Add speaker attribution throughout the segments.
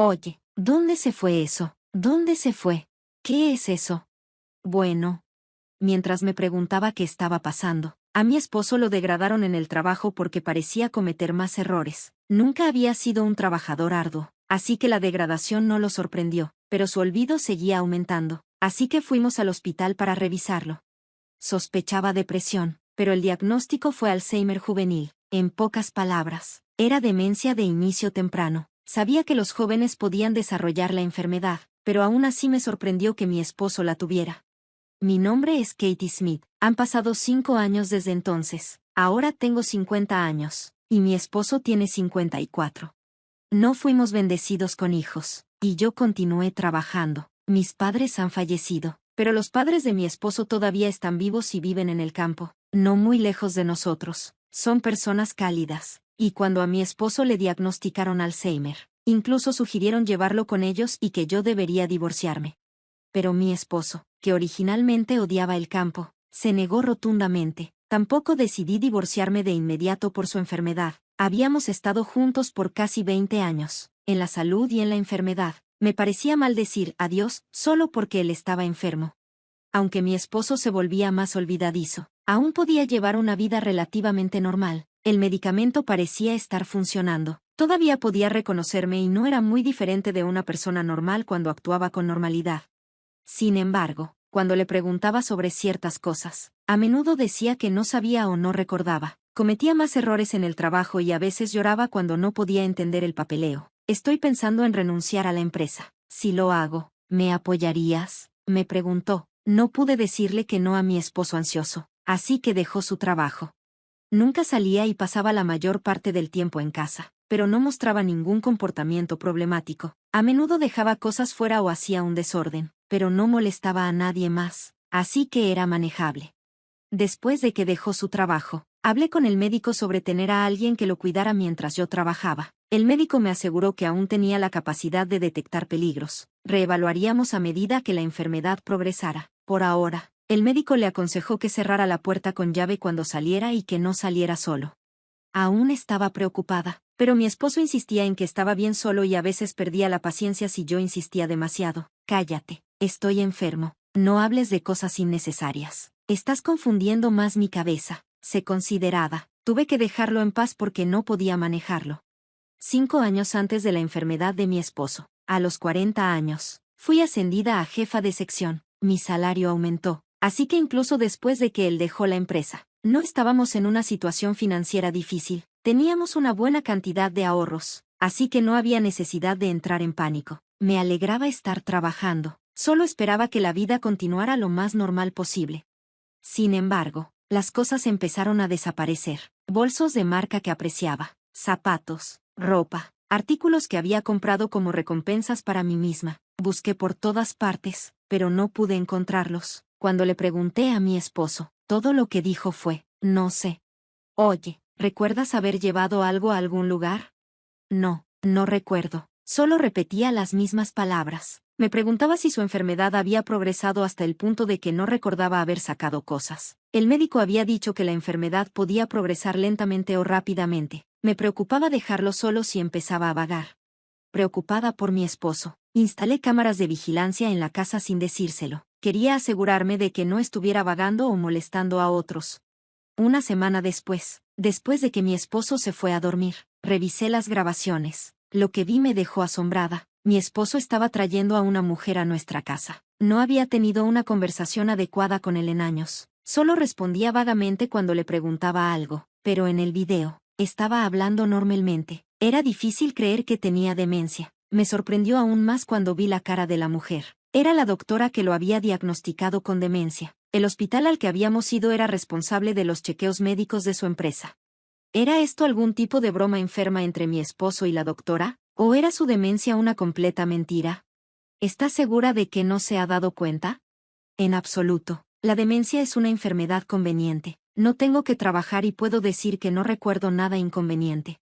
Speaker 1: Oye, ¿dónde se fue eso? ¿Dónde se fue? ¿Qué es eso? Bueno. Mientras me preguntaba qué estaba pasando, a mi esposo lo degradaron en el trabajo porque parecía cometer más errores. Nunca había sido un trabajador arduo, así que la degradación no lo sorprendió, pero su olvido seguía aumentando, así que fuimos al hospital para revisarlo. Sospechaba depresión, pero el diagnóstico fue Alzheimer juvenil. En pocas palabras, era demencia de inicio temprano. Sabía que los jóvenes podían desarrollar la enfermedad, pero aún así me sorprendió que mi esposo la tuviera. Mi nombre es Katie Smith. Han pasado 5 años desde entonces. Ahora tengo 50 años, y mi esposo tiene 54. No fuimos bendecidos con hijos, y yo continué trabajando. Mis padres han fallecido, pero los padres de mi esposo todavía están vivos y viven en el campo, no muy lejos de nosotros. Son personas cálidas, y cuando a mi esposo le diagnosticaron Alzheimer, incluso sugirieron llevarlo con ellos y que yo debería divorciarme. Pero mi esposo, que originalmente odiaba el campo, se negó rotundamente. Tampoco decidí divorciarme de inmediato por su enfermedad. Habíamos estado juntos por casi 20 años, en la salud y en la enfermedad. Me parecía mal decir adiós solo porque él estaba enfermo. Aunque mi esposo se volvía más olvidadizo, aún podía llevar una vida relativamente normal. El medicamento parecía estar funcionando. Todavía podía reconocerme y no era muy diferente de una persona normal cuando actuaba con normalidad. Sin embargo, cuando le preguntaba sobre ciertas cosas, a menudo decía que no sabía o no recordaba. Cometía más errores en el trabajo y a veces lloraba cuando no podía entender el papeleo. Estoy pensando en renunciar a la empresa. Si lo hago, ¿me apoyarías?, me preguntó. No pude decirle que no a mi esposo ansioso, así que dejó su trabajo. Nunca salía y pasaba la mayor parte del tiempo en casa, pero no mostraba ningún comportamiento problemático. A menudo dejaba cosas fuera o hacía un desorden, pero no molestaba a nadie más, así que era manejable. Después de que dejó su trabajo, hablé con el médico sobre tener a alguien que lo cuidara mientras yo trabajaba. El médico me aseguró que aún tenía la capacidad de detectar peligros. Reevaluaríamos a medida que la enfermedad progresara. Por ahora, el médico le aconsejó que cerrara la puerta con llave cuando saliera y que no saliera solo. Aún estaba preocupada, pero mi esposo insistía en que estaba bien solo y a veces perdía la paciencia si yo insistía demasiado. Cállate, estoy enfermo, no hables de cosas innecesarias. Estás confundiendo más mi cabeza. Sé considerada. Tuve que dejarlo en paz porque no podía manejarlo. 5 años antes de la enfermedad de mi esposo, a los 40 años, fui ascendida a jefa de sección. Mi salario aumentó, así que incluso después de que él dejó la empresa, no estábamos en una situación financiera difícil. Teníamos una buena cantidad de ahorros, así que no había necesidad de entrar en pánico. Me alegraba estar trabajando, solo esperaba que la vida continuara lo más normal posible. Sin embargo, las cosas empezaron a desaparecer. Bolsos de marca que apreciaba, zapatos, ropa, artículos que había comprado como recompensas para mí misma. Busqué por todas partes, pero no pude encontrarlos. Cuando le pregunté a mi esposo, todo lo que dijo fue, no sé. Oye, ¿recuerdas haber llevado algo a algún lugar? No, no recuerdo. Solo repetía las mismas palabras. Me preguntaba si su enfermedad había progresado hasta el punto de que no recordaba haber sacado cosas. El médico había dicho que la enfermedad podía progresar lentamente o rápidamente. Me preocupaba dejarlo solo si empezaba a vagar. Preocupada por mi esposo, instalé cámaras de vigilancia en la casa sin decírselo. Quería asegurarme de que no estuviera vagando o molestando a otros. Una semana después de que mi esposo se fue a dormir, revisé las grabaciones. Lo que vi me dejó asombrada. Mi esposo estaba trayendo a una mujer a nuestra casa. No había tenido una conversación adecuada con él en años. Solo respondía vagamente cuando le preguntaba algo, pero en el video, estaba hablando normalmente. Era difícil creer que tenía demencia. Me sorprendió aún más cuando vi la cara de la mujer. Era la doctora que lo había diagnosticado con demencia. El hospital al que habíamos ido era responsable de los chequeos médicos de su empresa. ¿Era esto algún tipo de broma enferma entre mi esposo y la doctora? ¿O era su demencia una completa mentira? ¿Estás segura de que no se ha dado cuenta? En absoluto. La demencia es una enfermedad conveniente. No tengo que trabajar y puedo decir que no recuerdo nada inconveniente.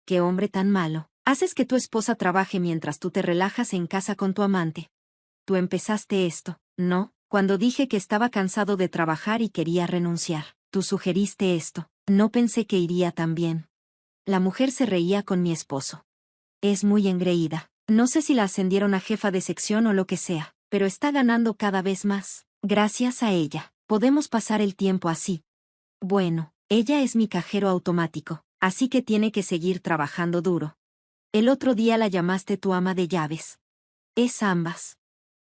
Speaker 1: ¡Qué hombre tan malo! Haces que tu esposa trabaje mientras tú te relajas en casa con tu amante. Tú empezaste esto, ¿no? Cuando dije que estaba cansado de trabajar y quería renunciar. Tú sugeriste esto. No pensé que iría tan bien. La mujer se reía con mi esposo. Es muy engreída. No sé si la ascendieron a jefa de sección o lo que sea, pero está ganando cada vez más. Gracias a ella, podemos pasar el tiempo así. Bueno, ella es mi cajero automático, así que tiene que seguir trabajando duro. El otro día la llamaste tu ama de llaves. Es ambas.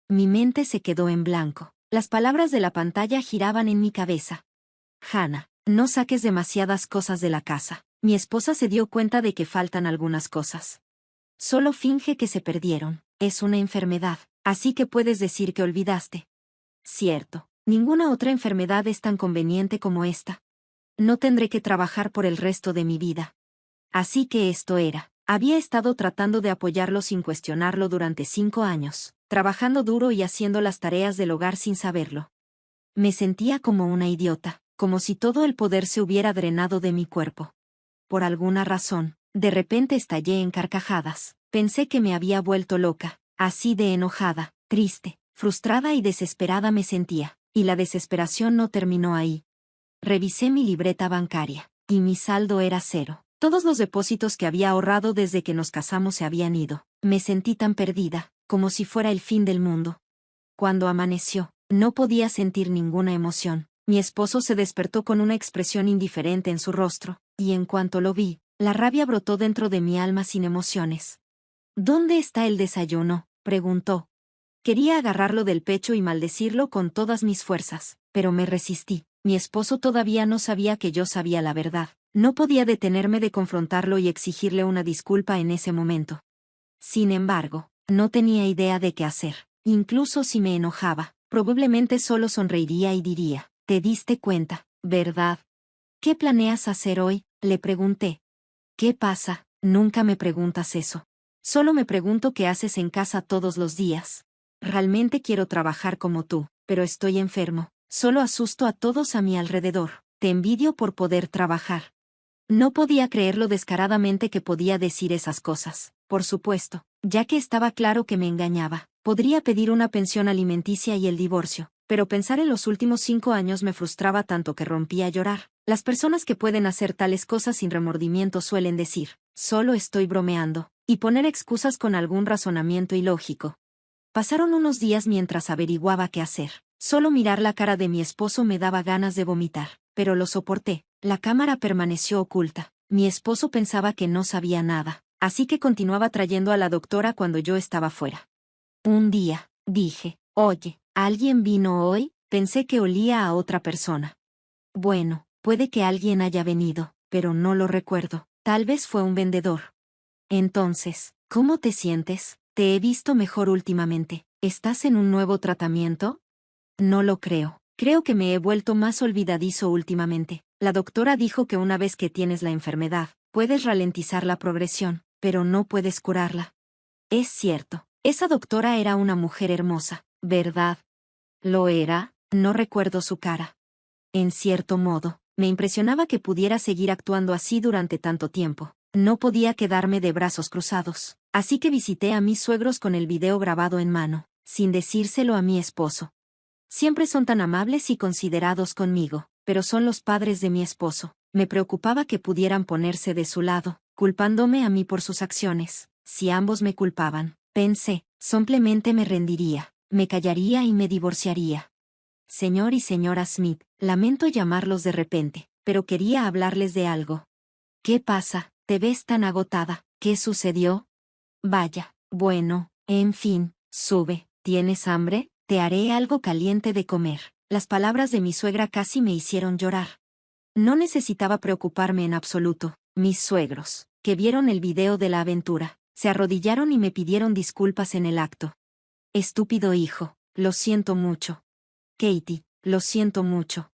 Speaker 1: Mi mente se quedó en blanco. Las palabras de la pantalla giraban en mi cabeza. Hannah, no saques demasiadas cosas de la casa. Mi esposa se dio cuenta de que faltan algunas cosas. Solo finge que se perdieron. Es una enfermedad, así que puedes decir que olvidaste. Cierto, ninguna otra enfermedad es tan conveniente como esta. No tendré que trabajar por el resto de mi vida. Así que esto era. Había estado tratando de apoyarlo sin cuestionarlo durante 5 años, trabajando duro y haciendo las tareas del hogar sin saberlo. Me sentía como una idiota, como si todo el poder se hubiera drenado de mi cuerpo. Por alguna razón, de repente estallé en carcajadas. Pensé que me había vuelto loca, así de enojada, triste, frustrada y desesperada me sentía, y la desesperación no terminó ahí. Revisé mi libreta bancaria, y mi saldo era 0. Todos los depósitos que había ahorrado desde que nos casamos se habían ido. Me sentí tan perdida, como si fuera el fin del mundo. Cuando amaneció, no podía sentir ninguna emoción. Mi esposo se despertó con una expresión indiferente en su rostro, y en cuanto lo vi, la rabia brotó dentro de mi alma sin emociones. ¿Dónde está el desayuno?, preguntó. Quería agarrarlo del pecho y maldecirlo con todas mis fuerzas, pero me resistí. Mi esposo todavía no sabía que yo sabía la verdad. No podía detenerme de confrontarlo y exigirle una disculpa en ese momento. Sin embargo, no tenía idea de qué hacer. Incluso si me enojaba, probablemente solo sonreiría y diría, «Te diste cuenta, ¿verdad? ¿Qué planeas hacer hoy?», le pregunté. «¿Qué pasa? Nunca me preguntas eso. Solo me pregunto qué haces en casa todos los días. Realmente quiero trabajar como tú, pero estoy enfermo. Solo asusto a todos a mi alrededor. Te envidio por poder trabajar». No podía creerlo descaradamente que podía decir esas cosas. Por supuesto, ya que estaba claro que me engañaba. Podría pedir una pensión alimenticia y el divorcio, pero pensar en los últimos 5 años me frustraba tanto que rompía a llorar. Las personas que pueden hacer tales cosas sin remordimiento suelen decir, «Solo estoy bromeando», y poner excusas con algún razonamiento ilógico. Pasaron unos días mientras averiguaba qué hacer. Solo mirar la cara de mi esposo me daba ganas de vomitar, pero lo soporté. La cámara permaneció oculta. Mi esposo pensaba que no sabía nada, así que continuaba trayendo a la doctora cuando yo estaba fuera. Un día, dije, «Oye, ¿alguien vino hoy?». Pensé que olía a otra persona. Bueno, puede que alguien haya venido, pero no lo recuerdo. Tal vez fue un vendedor. Entonces, ¿cómo te sientes? Te he visto mejor últimamente. ¿Estás en un nuevo tratamiento? No lo creo. Creo que me he vuelto más olvidadizo últimamente. La doctora dijo que una vez que tienes la enfermedad, puedes ralentizar la progresión, pero no puedes curarla. Es cierto. Esa doctora era una mujer hermosa, ¿verdad? ¿Lo era? No recuerdo su cara. En cierto modo, me impresionaba que pudiera seguir actuando así durante tanto tiempo. No podía quedarme de brazos cruzados, así que visité a mis suegros con el video grabado en mano, sin decírselo a mi esposo. Siempre son tan amables y considerados conmigo, pero son los padres de mi esposo. Me preocupaba que pudieran ponerse de su lado, culpándome a mí por sus acciones. Si ambos me culpaban, pensé, simplemente me rendiría, me callaría y me divorciaría. Señor y señora Smith, lamento llamarlos de repente, pero quería hablarles de algo. ¿Qué pasa? ¿Te ves tan agotada? ¿Qué sucedió? Vaya, bueno, en fin, sube. ¿Tienes hambre? Te haré algo caliente de comer. Las palabras de mi suegra casi me hicieron llorar. No necesitaba preocuparme en absoluto. Mis suegros, que vieron el video de la aventura, se arrodillaron y me pidieron disculpas en el acto. Estúpido hijo, lo siento mucho. Katie, lo siento mucho.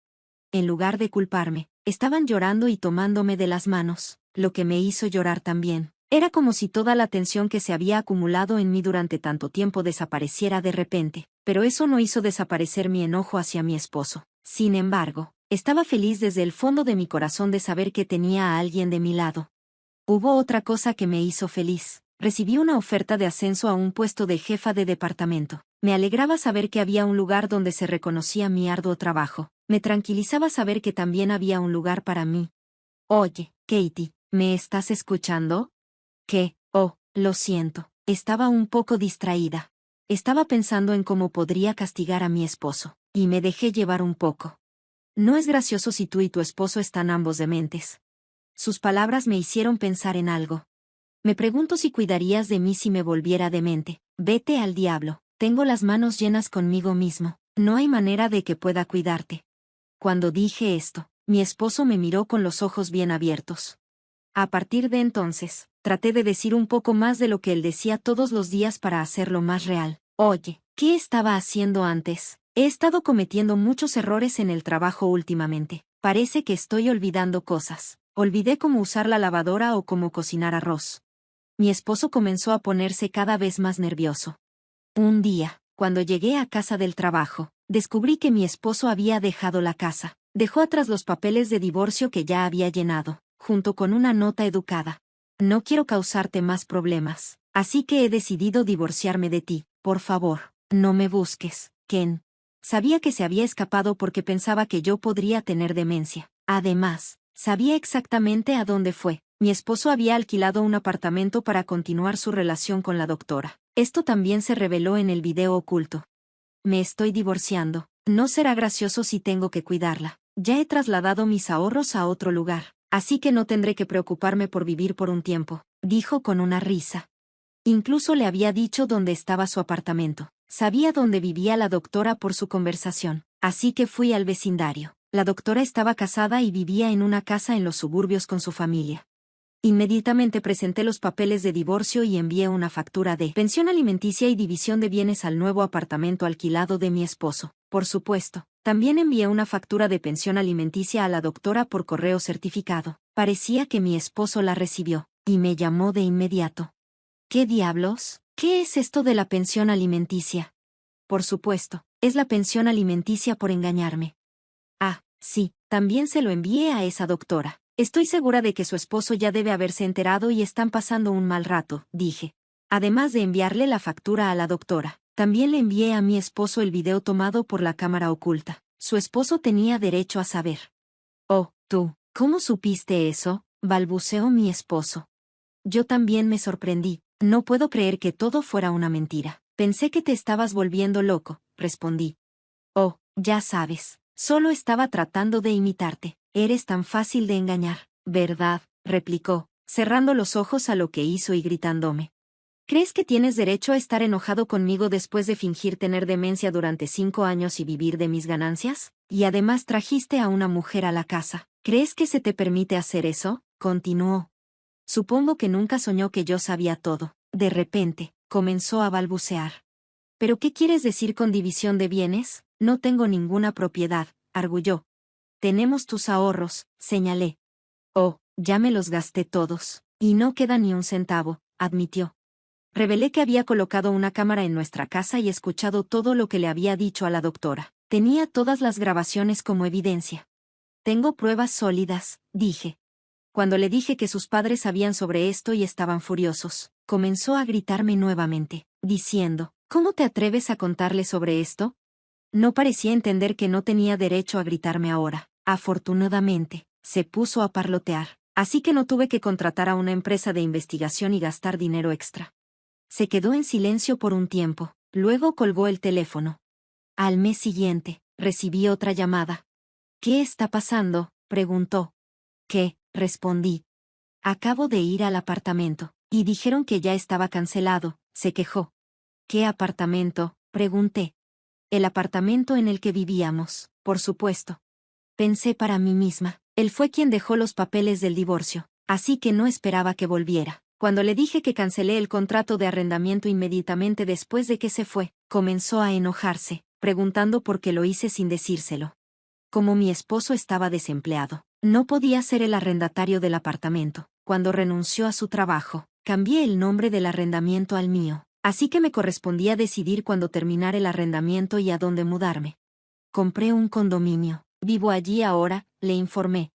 Speaker 1: En lugar de culparme, estaban llorando y tomándome de las manos, lo que me hizo llorar también. Era como si toda la tensión que se había acumulado en mí durante tanto tiempo desapareciera de repente, pero eso no hizo desaparecer mi enojo hacia mi esposo. Sin embargo, estaba feliz desde el fondo de mi corazón de saber que tenía a alguien de mi lado. Hubo otra cosa que me hizo feliz. Recibí una oferta de ascenso a un puesto de jefa de departamento. Me alegraba saber que había un lugar donde se reconocía mi arduo trabajo. Me tranquilizaba saber que también había un lugar para mí. Oye, Katie, ¿me estás escuchando? ¿Qué? Oh, lo siento. Estaba un poco distraída. Estaba pensando en cómo podría castigar a mi esposo, y me dejé llevar un poco. No es gracioso si tú y tu esposo están ambos dementes. Sus palabras me hicieron pensar en algo. Me pregunto si cuidarías de mí si me volviera demente. Vete al diablo. Tengo las manos llenas conmigo mismo. No hay manera de que pueda cuidarte. Cuando dije esto, mi esposo me miró con los ojos bien abiertos. A partir de entonces, traté de decir un poco más de lo que él decía todos los días para hacerlo más real. Oye, ¿qué estaba haciendo antes? He estado cometiendo muchos errores en el trabajo últimamente. Parece que estoy olvidando cosas. Olvidé cómo usar la lavadora o cómo cocinar arroz. Mi esposo comenzó a ponerse cada vez más nervioso. Un día, cuando llegué a casa del trabajo, descubrí que mi esposo había dejado la casa. Dejó atrás los papeles de divorcio que ya había llenado, junto con una nota educada. No quiero causarte más problemas, así que he decidido divorciarme de ti. Por favor, no me busques, Ken. Sabía que se había escapado porque pensaba que yo podría tener demencia. Además, sabía exactamente a dónde fue. Mi esposo había alquilado un apartamento para continuar su relación con la doctora. Esto también se reveló en el video oculto. Me estoy divorciando. No será gracioso si tengo que cuidarla. Ya he trasladado mis ahorros a otro lugar, así que no tendré que preocuparme por vivir por un tiempo, dijo con una risa. Incluso le había dicho dónde estaba su apartamento. Sabía dónde vivía la doctora por su conversación, así que fui al vecindario. La doctora estaba casada y vivía en una casa en los suburbios con su familia. Inmediatamente presenté los papeles de divorcio y envié una factura de pensión alimenticia y división de bienes al nuevo apartamento alquilado de mi esposo. Por supuesto, también envié una factura de pensión alimenticia a la doctora por correo certificado. Parecía que mi esposo la recibió, y me llamó de inmediato. ¿Qué diablos? ¿Qué es esto de la pensión alimenticia? Por supuesto, es la pensión alimenticia por engañarme. Ah, sí, también se lo envié a esa doctora. Estoy segura de que su esposo ya debe haberse enterado y están pasando un mal rato, dije. Además de enviarle la factura a la doctora, también le envié a mi esposo el video tomado por la cámara oculta. Su esposo tenía derecho a saber. Oh, tú, ¿cómo supiste eso? Balbuceó mi esposo. Yo también me sorprendí. No puedo creer que todo fuera una mentira. Pensé que te estabas volviendo loco, respondí. Oh, ya sabes, solo estaba tratando de imitarte. Eres tan fácil de engañar, ¿verdad? Replicó, cerrando los ojos a lo que hizo y gritándome. ¿Crees que tienes derecho a estar enojado conmigo después de fingir tener demencia durante 5 años y vivir de mis ganancias? Y además trajiste a una mujer a la casa. ¿Crees que se te permite hacer eso? Continuó. Supongo que nunca soñó que yo sabía todo. De repente, comenzó a balbucear. ¿Pero qué quieres decir con división de bienes? No tengo ninguna propiedad, arguyó. Tenemos tus ahorros, señalé. Oh, ya me los gasté todos, y no queda ni un centavo, admitió. Revelé que había colocado una cámara en nuestra casa y escuchado todo lo que le había dicho a la doctora. Tenía todas las grabaciones como evidencia. Tengo pruebas sólidas, dije. Cuando le dije que sus padres sabían sobre esto y estaban furiosos, comenzó a gritarme nuevamente, diciendo, ¿cómo te atreves a contarle sobre esto? No parecía entender que no tenía derecho a gritarme ahora. Afortunadamente, se puso a parlotear, así que no tuve que contratar a una empresa de investigación y gastar dinero extra. Se quedó en silencio por un tiempo, luego colgó el teléfono. Al mes siguiente, recibí otra llamada. ¿Qué está pasando?, preguntó. ¿Qué?, respondí. Acabo de ir al apartamento, y dijeron que ya estaba cancelado, se quejó. ¿Qué apartamento?, pregunté. El apartamento en el que vivíamos, por supuesto. Pensé para mí misma, él fue quien dejó los papeles del divorcio, así que no esperaba que volviera. Cuando le dije que cancelé el contrato de arrendamiento inmediatamente después de que se fue, comenzó a enojarse, preguntando por qué lo hice sin decírselo. Como mi esposo estaba desempleado, no podía ser el arrendatario del apartamento. Cuando renunció a su trabajo, cambié el nombre del arrendamiento al mío, así que me correspondía decidir cuándo terminar el arrendamiento y a dónde mudarme. Compré un condominio. Vivo allí ahora, le informé.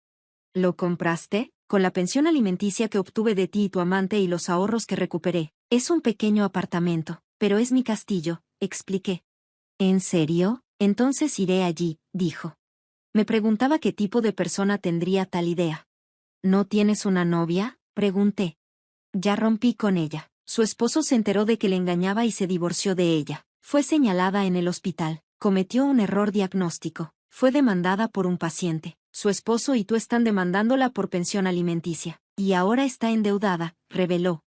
Speaker 1: ¿Lo compraste? Con la pensión alimenticia que obtuve de ti y tu amante y los ahorros que recuperé. Es un pequeño apartamento, pero es mi castillo, expliqué. ¿En serio? Entonces iré allí, dijo. Me preguntaba qué tipo de persona tendría tal idea. ¿No tienes una novia?, pregunté. Ya rompí con ella. Su esposo se enteró de que le engañaba y se divorció de ella. Fue señalada en el hospital. Cometió un error diagnóstico. Fue demandada por un paciente. Su esposo y tú están demandándola por pensión alimenticia. Y ahora está endeudada, reveló.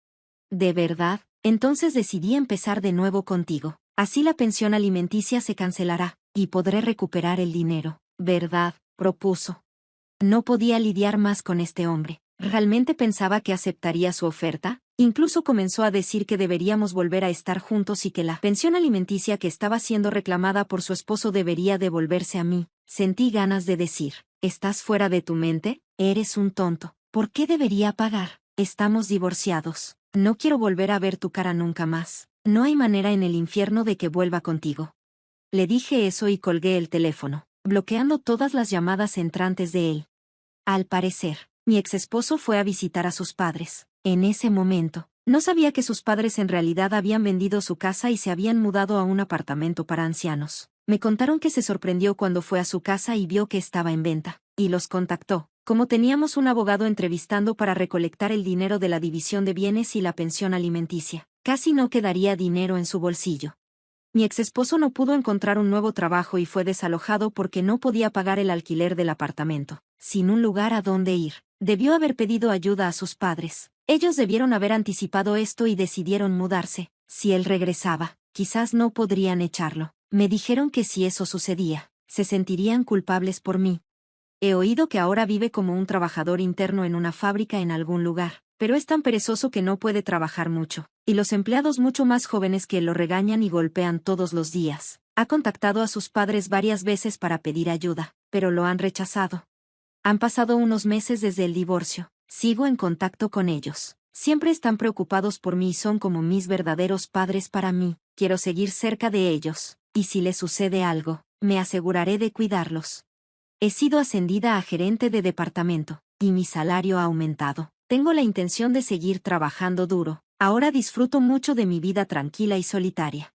Speaker 1: ¿De verdad? Entonces decidí empezar de nuevo contigo. Así la pensión alimenticia se cancelará, y podré recuperar el dinero. ¿Verdad? Propuso. No podía lidiar más con este hombre. ¿Realmente pensaba que aceptaría su oferta? Incluso comenzó a decir que deberíamos volver a estar juntos y que la pensión alimenticia que estaba siendo reclamada por su esposo debería devolverse a mí. Sentí ganas de decir, ¿estás fuera de tu mente? Eres un tonto. ¿Por qué debería pagar? Estamos divorciados. No quiero volver a ver tu cara nunca más. No hay manera en el infierno de que vuelva contigo. Le dije eso y colgué el teléfono, bloqueando todas las llamadas entrantes de él. Al parecer, mi exesposo fue a visitar a sus padres. En ese momento, no sabía que sus padres en realidad habían vendido su casa y se habían mudado a un apartamento para ancianos. Me contaron que se sorprendió cuando fue a su casa y vio que estaba en venta, y los contactó. Como teníamos un abogado entrevistando para recolectar el dinero de la división de bienes y la pensión alimenticia, casi no quedaría dinero en su bolsillo. Mi exesposo no pudo encontrar un nuevo trabajo y fue desalojado porque no podía pagar el alquiler del apartamento. Sin un lugar a donde ir, debió haber pedido ayuda a sus padres. Ellos debieron haber anticipado esto y decidieron mudarse. Si él regresaba, quizás no podrían echarlo. Me dijeron que si eso sucedía, se sentirían culpables por mí. He oído que ahora vive como un trabajador interno en una fábrica en algún lugar, pero es tan perezoso que no puede trabajar mucho, y los empleados mucho más jóvenes que lo regañan y golpean todos los días. Ha contactado a sus padres varias veces para pedir ayuda, pero lo han rechazado. Han pasado unos meses desde el divorcio. Sigo en contacto con ellos. Siempre están preocupados por mí y son como mis verdaderos padres para mí. Quiero seguir cerca de ellos, y si les sucede algo, me aseguraré de cuidarlos. He sido ascendida a gerente de departamento, y mi salario ha aumentado. Tengo la intención de seguir trabajando duro. Ahora disfruto mucho de mi vida tranquila y solitaria.